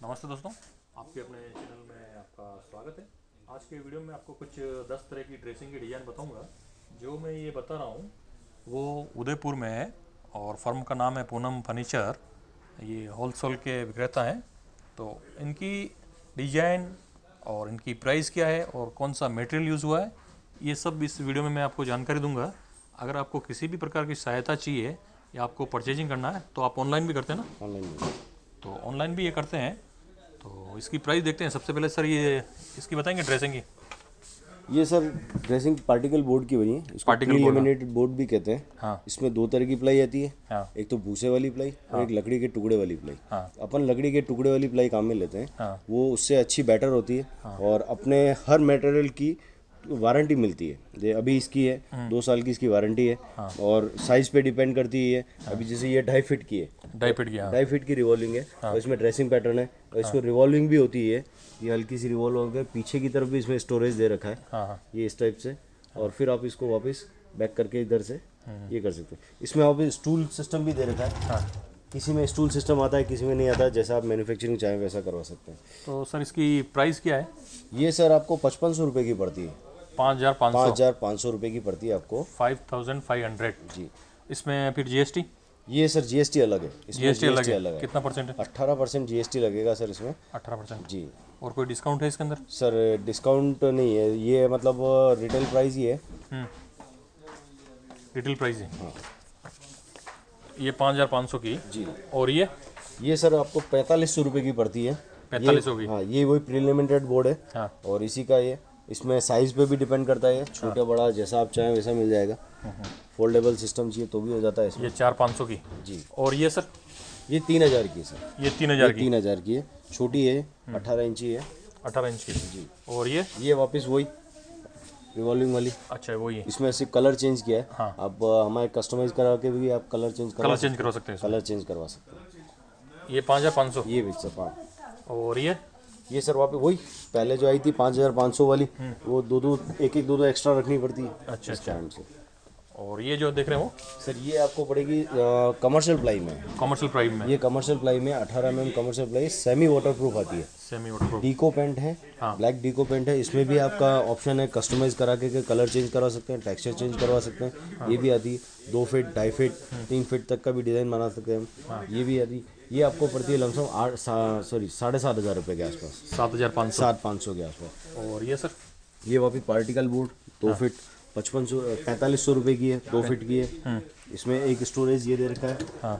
नमस्ते दोस्तों, आपके अपने चैनल में आपका स्वागत है। आज के वीडियो में आपको कुछ 10 तरह की ड्रेसिंग की डिज़ाइन बताऊंगा। जो मैं ये बता रहा हूँ वो उदयपुर में है और फर्म का नाम है पूनम फर्नीचर। ये होलसेल के विक्रेता हैं। तो इनकी डिज़ाइन और इनकी प्राइस क्या है और कौन सा मटेरियल यूज़ हुआ है, ये सब इस वीडियो में मैं आपको जानकारी दूंगा। अगर आपको किसी भी प्रकार की सहायता चाहिए या आपको परचेजिंग करना है तो आप ऑनलाइन भी करते हैं ना? ऑनलाइन में। तो ऑनलाइन भी ये करते हैं। तो इसकी प्राइस देखते हैं। सबसे पहले सर ये इसकी बताएंगे ड्रेसिंग की। ये सर ड्रेसिंग पार्टिकल बोर्ड की बनी है। इसको particle pre board, laminated board भी कहते हैं। हाँ इसमें दो तरह की प्लाई आती है। हाँ एक तो भूसे वाली प्लाई और एक लकड़ी के टुकड़े वाली प्लाई। हाँ अपन लकड़ी के टुकड़े वाली प्लाई काम में लेते हैं। हाँ वो उससे अच्छी बेटर होती है और अपने हर मटेरियल की वारंटी मिलती है। ये अभी इसकी है 2 साल की इसकी वारंटी है। और साइज पे डिपेंड करती है। अभी जैसे ये 2.5 फीट की है, डाई किया। 2.5 फीट की रिवॉल्विंग है और इसमें ड्रेसिंग पैटर्न है और इसको रिवॉल्विंग भी होती है। ये हल्की सी रिवॉल्व होकर पीछे की तरफ भी इसमें स्टोरेज दे रखा है। हाँ हाँ ये इस टाइप से। और फिर आप इसको वापस बैक करके इधर से ये कर सकते हैं। इसमें आप स्टूल सिस्टम भी दे रखा है। हाँ। किसी में स्टूल सिस्टम आता है, किसी में नहीं आता है। जैसा आप मैन्युफैक्चरिंग चाहें वैसा करवा सकते हैं। तो सर इसकी प्राइस क्या है? ये सर आपको 5500 रुपये की पड़ती है। 5500। 5500 रुपये की पड़ती है आपको। 5500 जी। इसमें फिर जीएसटी? ये सर जीएसटी अलग है। इसमें जीएसटी अलग है। अलग है। कितना परसेंट है? 18% जीएसटी लगेगा सर इसमें। 18%। जी। और कोई डिस्काउंट है इसके अंदर? सर डिस्काउंट नहीं है, ये मतलब रिटेल प्राइस ही है। रिटेल प्राइस है। ये 5500 की। जी। और ये सर आपको 4500 रुपये की पड़ती है। 4500 की। हाँ, ये वही प्रीलिमिटेड बोर्ड है। हाँ और इसी का ये इसमें साइज़ पे भी डिपेंड करता है। छोटा बड़ा जैसा आप चाहें वैसा मिल जाएगा। फोल्डेबल सिस्टम चाहिए तो भी हो जाता है इसमें। ये 4500 की। जी। और ये सर? ये 3000 की है सर। ये 3000 की। 3000 की है। छोटी है, 18 इंची है। 18 इंच की। जी। और ये वापस वही रिवॉल्विंग वाली। अच्छा वही है। इसमें सिर्फ कलर चेंज किया है। हाँ। आप हमारे कस्टमाइज करा के भी आप कलर चेंज कलर चेंज करवा सकते हैं इसमें। कलर चेंज करवा सकते हैं। ये 5500। ये भी सर हाँ। और ये सर वापस वही पहले जो आई थी 5500 वाली, वो दो दो एक्स्ट्रा रखनी पड़ती है। अच्छा इस अच्छा। कारण से। और ये जो देख रहे हो सर ये आपको पड़ेगी कमर्शियल प्लाई में। कमर्शियल प्राइस में? ये कमर्शियल प्लाई में 18 mm commercial ply semi waterproof आती है। Semi waterproof. डीको पेंट है। हाँ। ब्लैक डीको पेंट है। इसमें भी आपका ऑप्शन है कस्टमाइज करा के कलर चेंज करवा सकते हैं, टेक्सचर चेंज करवा सकते हैं। ये भी आती है 2 फीट 2.5 फीट 3 फीट तक का भी डिज़ाइन बना सकते हैं। ये भी आती है। ये आपको पड़ती है लमसम 7,500 रुपये के आसपास। 7500। 7,500 के आसपास। और ये सर? ये वापस पार्टिकल बोर्ड 2 फीट 4500 रुपये की है। 2 फीट की है। इसमें एक स्टोरेज ये दे रखा है। हाँ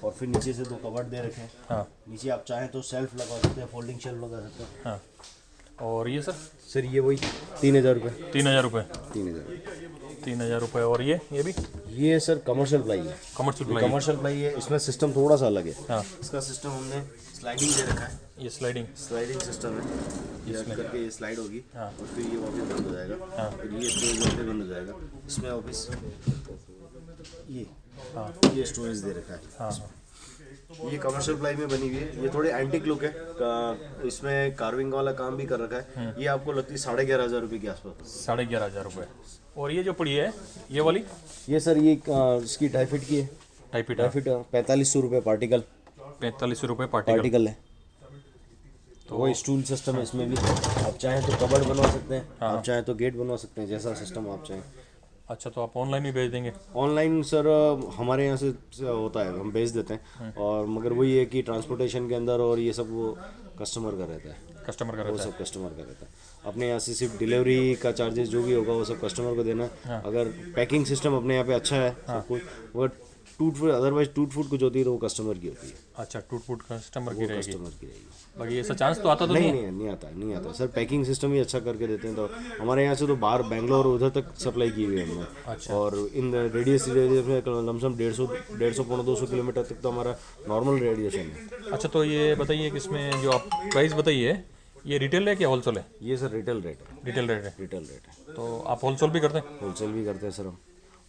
और फिर नीचे से 2 कवर्ड दे रखे हैं। हाँ नीचे आप चाहें तो सेल्फ लगा सकते हैं, फोल्डिंग शेल्फ लगा सकते हैं। हाँ। और ये सर? सर ये वही 3000 रुपये। 3000 रुपये। 3000। 3000 रुपये। और ये भी ये सर कमर्शियल प्लाई है। Commercial price? कमर्शियल प्लाई है। इसमें सिस्टम थोड़ा सा अलग है। हाँ। इसका सिस्टम हमने स्लाइडिंग दे रखा है। ये स्लाइडिंग? स्लाइडिंग सिस्टम है। ये करके ये स्लाइड होगी। हाँ। और फिर ये वापस बंद हो जाएगा। हाँ। फिर ये स्टोरेज वापस बंद हो जाएगा। इसमें वापस ये हाँ ये स्टोरेज दे रखा है। हाँ। ये कमर्शियल प्लाई में बनी हुई है। ये थोड़ी एंटीक लुक है। इसमें कार्विंग वाला काम भी कर रखा है। ये आपको लगती है 11,500 रुपये के आसपास। 11,500 रुपये। और ये जो पड़ी है ये वाली? ये सर ये इसकी 2.5 फीट की है। 2.5 फीट? 2.5 फीट 4500 रुपये पार्टिकल। 4500 रुपये पार्टिकल। पार्टिकल है। तो वो स्टूल सिस्टम है। इसमें भी आप चाहें तो कबर्ड बनवा सकते हैं। आप चाहें तो गेट बनवा सकते हैं, जैसा सिस्टम आप चाहें। अच्छा, तो आप ऑनलाइन भी भेज देंगे? ऑनलाइन सर हमारे यहाँ से होता है, हम भेज देते हैं। और मगर वही है कि ट्रांसपोर्टेशन के अंदर और ये सब वो कस्टमर का रहता है। कस्टमर का वो रहता है? सब कस्टमर का रहता है। अपने यहाँ से सिर्फ डिलीवरी का चार्जेस जो भी होगा वो सब कस्टमर को देना है। अगर पैकिंग सिस्टम अपने यहाँ पे अच्छा है सब कुछ, वो टूट फूट अदरवाइज टूट फूट कुछ होती है तो वो कस्टमर की होती है। अच्छा, टूट फूट कस्टमर की रहेगी? कस्टमर की रहेगी। बाकी ऐसा चांस तो आता तो नहीं नहीं? नहीं आता सर। पैकिंग सिस्टम ही अच्छा करके देते हैं। तो हमारे यहाँ से तो बाहर बेंगलोर उधर तक सप्लाई की हुई है हमने। अच्छा। और इन रेडियस में लमसम 150 पौने 200 किलोमीटर तक तो हमारा नॉर्मल रेडिएशन है। अच्छा, तो ये बताइए कि इसमें जो आप प्राइस बताइए ये रिटेल है कि होलसेल है? ये सर रिटेल रेट है। रिटेल रेट है। रिटेल रेट है। तो आप होलसेल भी करते हैं? होलसेल भी करते हैं सर हम।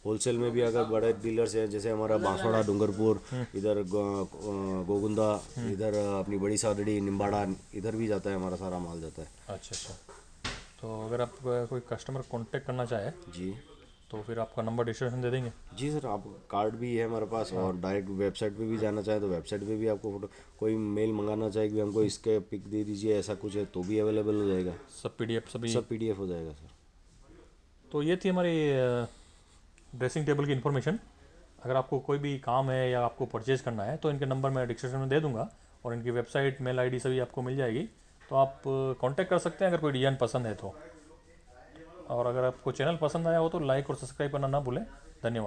होलसेल में भी अगर बड़े डीलर्स हैं जैसे हमारा बांसवाड़ा, डूंगरपुर, इधर गोगुंदा, इधर अपनी बड़ी सादड़ी, निम्बाड़ा, इधर भी जाता है हमारा सारा माल जाता है। अच्छा अच्छा। तो अगर आप कोई कस्टमर कांटेक्ट करना चाहे जी तो फिर आपका नंबर डिस्क्रिप्शन दे देंगे। जी सर, आप कार्ड भी है हमारे पास, और डायरेक्ट वेबसाइट पे भी जाना चाहे तो वेबसाइट पे भी आपको फोटो, कोई मेल मंगाना चाहे कि हमको इसके पिक दे दीजिए ऐसा कुछ है तो भी अवेलेबल हो जाएगा। सब PDF सभी। सब PDF हो जाएगा सर। तो ये थी हमारी ड्रेसिंग टेबल की इन्फॉर्मेशन। अगर आपको कोई भी काम है या आपको परचेज़ करना है तो इनके नंबर मैं डिस्क्रिप्शन में दे दूंगा, और इनकी वेबसाइट, मेल ID सभी आपको मिल जाएगी। तो आप कांटेक्ट कर सकते हैं अगर कोई डिज़ाइन पसंद है तो। और अगर आपको चैनल पसंद आया हो तो लाइक और सब्सक्राइब करना ना भूलें। धन्यवाद।